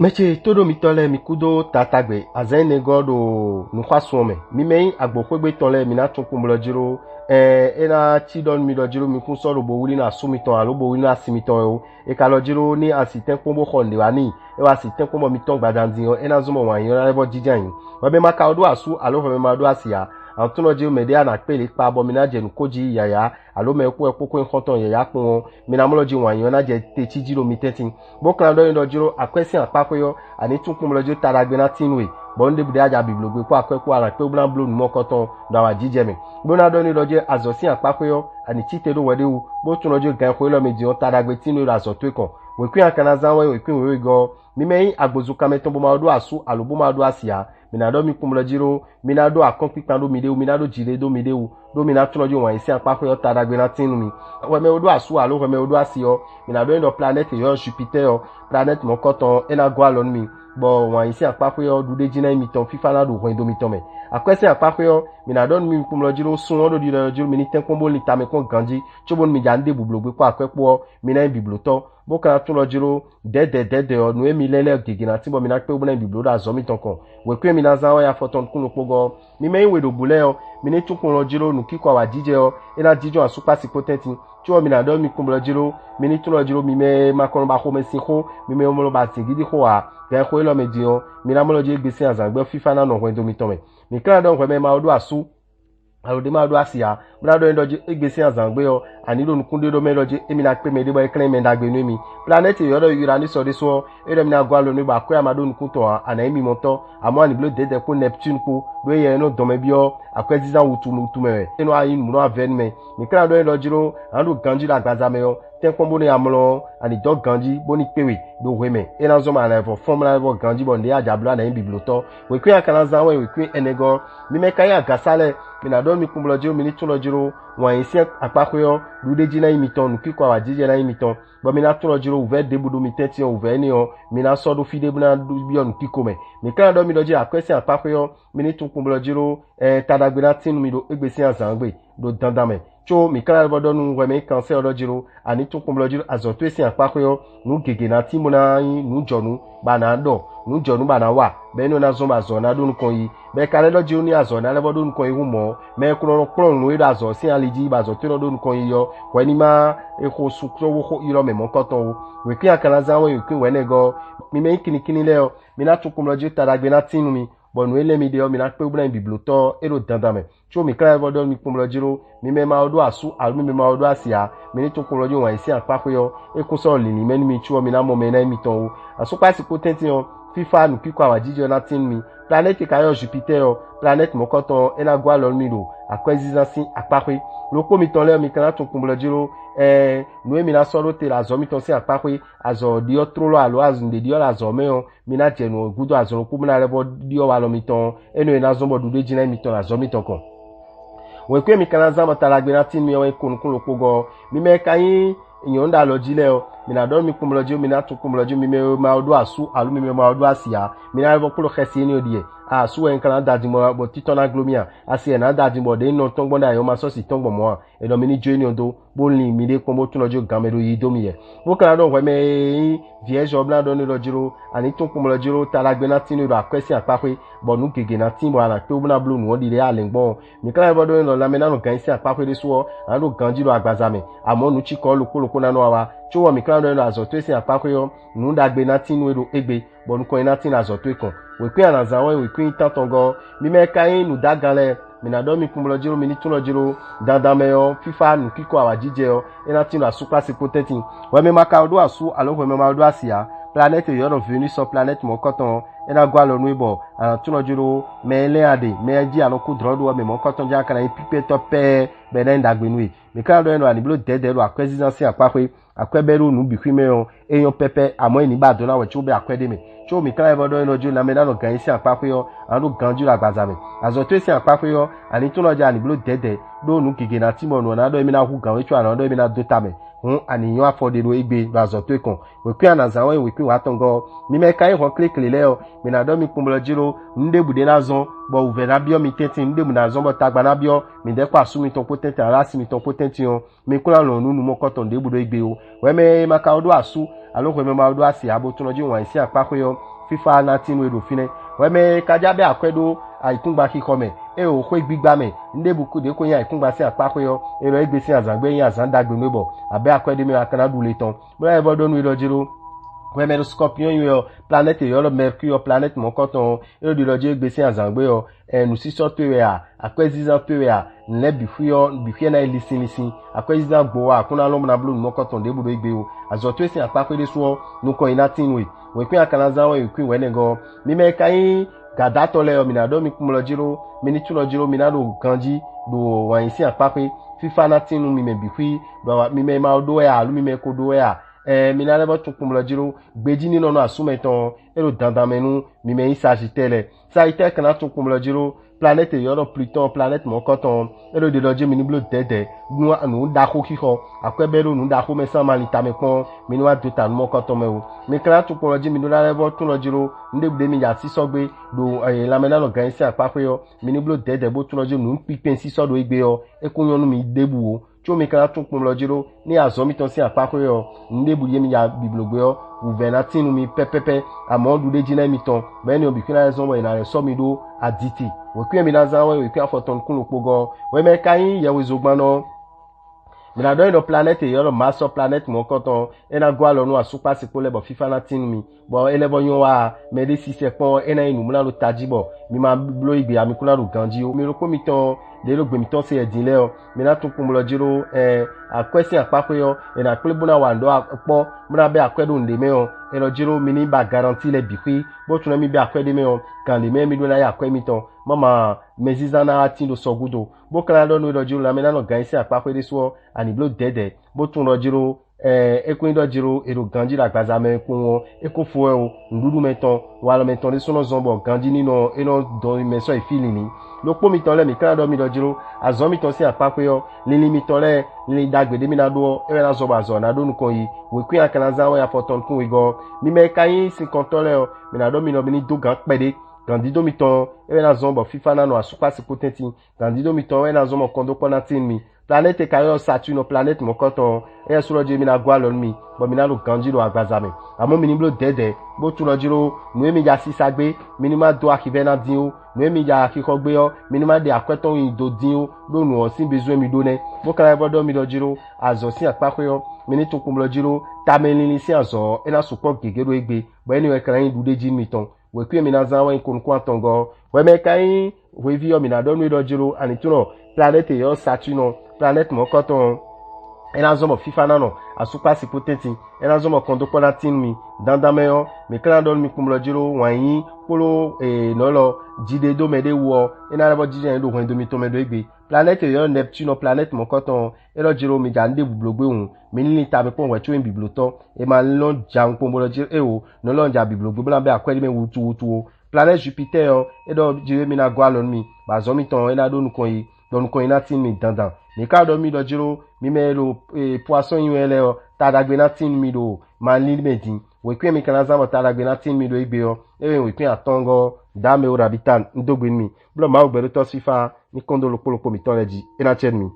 Meche todo mitole mikudo tatagbe azene godo nukwasuome mimei agbokwegbe tole mina tunkumlo jiro ena chidon mi do jiro mi kun soro bo wuli na sumiton alo bo wuli na simiton o e ka lo jiro ni asiten pombo khonde wani e wa asiten pombo miton gbadanzin o ena zumo wan yon lebo jijan wa be maka odo asu alo fe ma do asia antuno jiro media na pele pa bo mina je nukoji yaya alo me ku epoku nkonton yaya kun mina moloji wan yon na je techi jiro mitetin bo kan do jiro akwesi apakoyo ani tunkumlo jiro taragbe na tinwe bonde bude aja biblogbe ko akweku ara pe blan blu mo koton da wa jijeme bona do ni loje azosin apakoyo ani chitedo wedewu bo tun loje gan ko lo meji on taragbe tinu ra zo to ikon we kwi akana zanwe we kwi we go mimei agbozuka meton bo ma do asu alubo ma do asia minado mi kumlo jiro minado akon pipan do mideu minado jire do mideu do mina tun loje wan isi apakoyo taragbe na tinu mi we me odo asu alo we me odo asio minado ndo planet yo Jupiter planet mo koton ena go alon mi bo wan isi apakoyo dude jina imiton fifa na do hwen do miton me akwese apakoyo mina don mi kumlo jiro sun odo di jiro mi ni ten kombo ni tame kon ganji chobon mi jande bublogbe kwa akwepo mina bibloto bo kan tun lo jiro dede onu emi lele gigina ti bo mina pe bo na biblo da zo miton kon we kwe mina zanwa ya foton kun pogo mi me we do bule o mi ni tun kun lo jiro nu kiko wa jije o ina jijo asupa si potenti tí wọ́n mi nà dọ́ mi kún bọ́lọ́ jíró mi ní túnlọ́ jíró mi mẹ́ makọ́nù bá kó mi sí kó mi mẹ́ ọmọlọ́ bá ti gidi kó wa gẹ́ kó ilọ́ mi di ọ́ mi nà mọ́lọ́ jẹ́ gbèsè àzàgbẹ́ fífa náà nà ọ̀hún ẹ̀dọ́ mi tọ́ mẹ́ mi kíláà dọ́ ọ̀hún ẹ̀ máa ọdún àṣù alode ma do asia bra do ndoje egbesi azangbe o ani lo nukunde do meloje emi na pe me de boy clean me dagbe nu mi planet yo do yura ni so de so e do mi na gwa lo ni ba ko amado nukunto ana emi moto amo ani blo de ko Neptune ko do ye no do me bio akwezi zan wutu mutu me eno ayin mu no aven me mi kra do lo jiro anu ganji la gbaza me yo ten kombo ni amlo ani do ganji boni pewe do weme e na zo ma na for formula level ganji bon de ajablo ana yin bibloto we kwi akana zan we kwi enego mi me kaya gasale mi na do mi kumlo jiro mi ni tun lo jiro wan isi apakoyo dude jina imiton nu kiko wa jije na imiton bo mi na tun lo jiro uve debudo mi teti o uve ni o mi na so do fide buna du bi on kiko me mi kan do mi do jiro akwesi apakoyo mi ni tun kumlo jiro tadagbe na tin mi do egbesi azangbe do dandame cho mi kan bo do nu we mi kan se odo jiro ani tun kumlo jiro azoto esi apakoyo nu gege na ti mo na nu jonu ba na do nu jonu ba na wa be no na zo ba zo na do nu kon yi be kale do jiro ni azo na le bo do nu kon yi hu mo me kuro kron nu ida azo si aliji ba zo to do nu kon yi yo we ni ma e ko su kro wo ko iro me mo koton o we kin akana za we kin we ne go mi me kini le o mi na tun kumlo jiro taragbe na tinu mi bonu ele mi de o mi na pe bula bibloto ero dandame cho mi kra bodo mi kumlo jiro mi me ma odo asu alu mi ma odo asia mi ni tun kumlo jiro wan isi apakoyo e kun so lini meni mi chuo mi na mo me na mi ton o asu pa si potenti o fifa nu kiko awa jijo na tin mi planet kayo Jupiter o planet mokoton ena gwa lo mi do akwezizansi apakwe loko mi ton le mi kan tun kumlo jiro nu mi na soro te la zo mi ton si apakwe azo dio trolo alo azunde dio la zo me o mi na jenu gudo azo ku mi na lebo dio wa lo mi ton eno na zo mo dude jina mi ton la zo mi ton kon we kwe mi kan za mo taragbe na tin mi o kun loko go mi me kayin eyan da lo jile o mi na do mi kumlo jiro mi na tun kumlo jiro mi me ma odo asu alu mi me ma odo asia mi na lebo kulo khesi ni odie asu en kan da dimo bo titona glomia asi en da dimo de no ton gbonda yo ma so si ton gbo mo e do mi ni jo ni odo bo ni mi de kon bo tun lojo gamero yi do mi ye bo kan do we me viejo bla do ni lo jiro ani tun kumlo jiro taragbe na tin ro akwesi apape bo nu gege na tin bo ala pe bla blu nu odi le alengbon mi kan bo do ni la me na no gan si apape de so an do ganjiro agbazame amo nu chiko loko na no wa cho mi kan do ni azoto esi apakoyo nu dagbe na tin ro egbe bo nu ko ina tin azoto ikon we kwi anaza we kwi tatongo mi me kayin nu dagale mi na do mi kumlo jiro mi ni tun lo jiro dandame yo fifa nu kiko awa jije yo ina tin asupa si potenti we me maka odo asu alo we me ma odo asia planet yo do Venus so planet mo koton ena gwa lo nu ibo ana tun lo jiro me le ade me ji alo ku drodo me mo koton ja kana pipe to pe be na ndagbe nu mi kan do eno ani blo dede ro akwezizansi apakwe akweberu nu bi kwime o eyan pepe amo eni ba do na we chu be akwede mi cho mi kan ebo do eno ju na me na no gan isi apakwe yo anu ganju la gbaza mi azoto isi apakwe yo ani tun lo ja ani blo dede do nu gege na timo no na do emi na hu gan we chu ana do emi na do tame aniyan afọdero egbe bazoto ikon we kwi anaza we kwi wa tongo mi me kai ho click le o mi na do mi kumlo jiro nde bude na zon bo uve na bio mi teti nde mu na zon bo tagba na bio mi de kwa su mi ton potenti ara si mi ton potenti o mi kula lo nu mo koton de budo egbe o we me maka odo asu alo ko me ma do asi abo tuno ji wan isi apako yo FIFA 19 we do fine we me kaja be akwedo aikungba kikome e o ko gbigba me ndebuku de ko yan aikungba si apako yo ero egbesi azangbe yin azandagbe mebo abe akwede me akana dule ton bo e bodo nu ilojiro we me scorpion yo planète yo le mercure planète mon coton e do loje egbesi azangbe yo nu si so pe we akwezizan pe we nle bifie na lisin akwezizan gbo akuna lo na blue mon coton de budo igbe o azoto esi apako de so nu ko ina tin we kun akana zan we kun we nego mi me kai gada tole o minado mi kumolojiro minitulojiro minado kanji do wan isi apape FIFA 19 mi me bifui do mi me ma do ya lu mi me ko do ya minale bo tun kumolojiro gbeji ni nono asumeton ero dandamenu mi me isagitele sa ite kana tun kumolojiro planète yoro Pluton planète mon coton ero de loje mi ni blo dede nu da ko kiko akwebero nu da ko me san malita me pon mi ni wa do ta mon coton me o mi kana tun kumoloji mi do la lebo tun lojiro ndebude mi ya si sogbe do la mena lo gan si apapo yo mi ni blo dede bo tun lojiro nu pipen si so do igbe yo ekunyonu mi debu o tí mi kana tun kumolojiro ni azomi ton si apapo yo ndebu ye mi ya biblogbe yo uvenatinu mi pepepe amodu de jina mi ton be ni obi kina ezon ina so mi do aditi we kwi mi na zan we kwi afoton kun lopogo we me kan ye we zogbano mina do no planète yo maso planète mon coton ena gwa lo no asupa se pole bo FIFA 19 mi bo elebo yon wa me de si se pon ena inu muna lo tajibo mi ma blo igbe ami kula ru ganji o mi ro ko mi ton de lo gbe mi ton se edinle o mi na tun kumolojiro akwesi apapo yo ena klebuna wa ndo apo muna be akwedo nde me o eno jiro mi ni ba garantie le bikwi bo tun mi be akwede me o kan le me mi do na ya akwe mi ton mama mezizana atindo sogudo bo kana do no do jiro la me na no gansi apapo de so ani blo dede bo tun do jiro ekun do jiro ero ganji la gbaza me kun eko fo o ndudu meton wala meton de sono zombo ganji ni no eno do me so e feeling lo po mi ton le mi kana do mi do jiro azon mi ton si apapo yo lili mi ton le lili dagbede mi na do e na zo bazo na do nu kon yi we kun akana za wa ya foton kun we go mi me kayin 50 le o mi na do mi no bi ni do gan pede Gandido miton ewe na zombo FIFA na no asupa se potenti gandido miton ewe na zombo kondo kona tin mi planète kayo Saturne planète mon koton e suro je mi na gwa lon mi bo mi na lo gandido agbazame amo mi ni blo dede bo tu lo jiro nu emi ja sisagbe minima do akive na din o nu emi ja akiko gbe o minima de akweton yin do din o lo nu o sin bezu mi do ne bo kala bodo mi do jiro azo sin apapo yo mi ni tun kum lo jiro tamelini si azo e na support gegero egbe bo eni we kan yin dude jin mi ton we kwi mi na zan wen kun kwa tongo we me kan we vi o mi na do mi do jiro ani tuno planète yo Saturne planète mo koton ena zomo FIFA na no asupa si potenti ena zomo kondo pona tin mi dandame yo mi kan do mi kum lo jiro wanyin polo nolo jide do me de wo ena lebo jide do hwen do mi to me do egbe planète yo Neptune planète mon coton e lo jiro mi jande bublogbe un mi ni ta be pon we tun bibloto e ma lo jan pon lo jiro e o no lo nja biblogbe bla be akwede me wutu o planète Jupiter yo e do jiro mi na gwa lon mi ba zo mi ton e na do nu kon yi do nu kon ina tin mi dandan mi ka do mi do jiro mi me lo poisson yin ele o ta dagbe na tin mi do ma li medin we kwe mi kana za mo ta dagbe na tin mi do igbe yo e we kwe atongo dame o rabitan ndogbe mi blo ma o gbero to FIFA ni kondo lo polo mi ton leji ina chen mi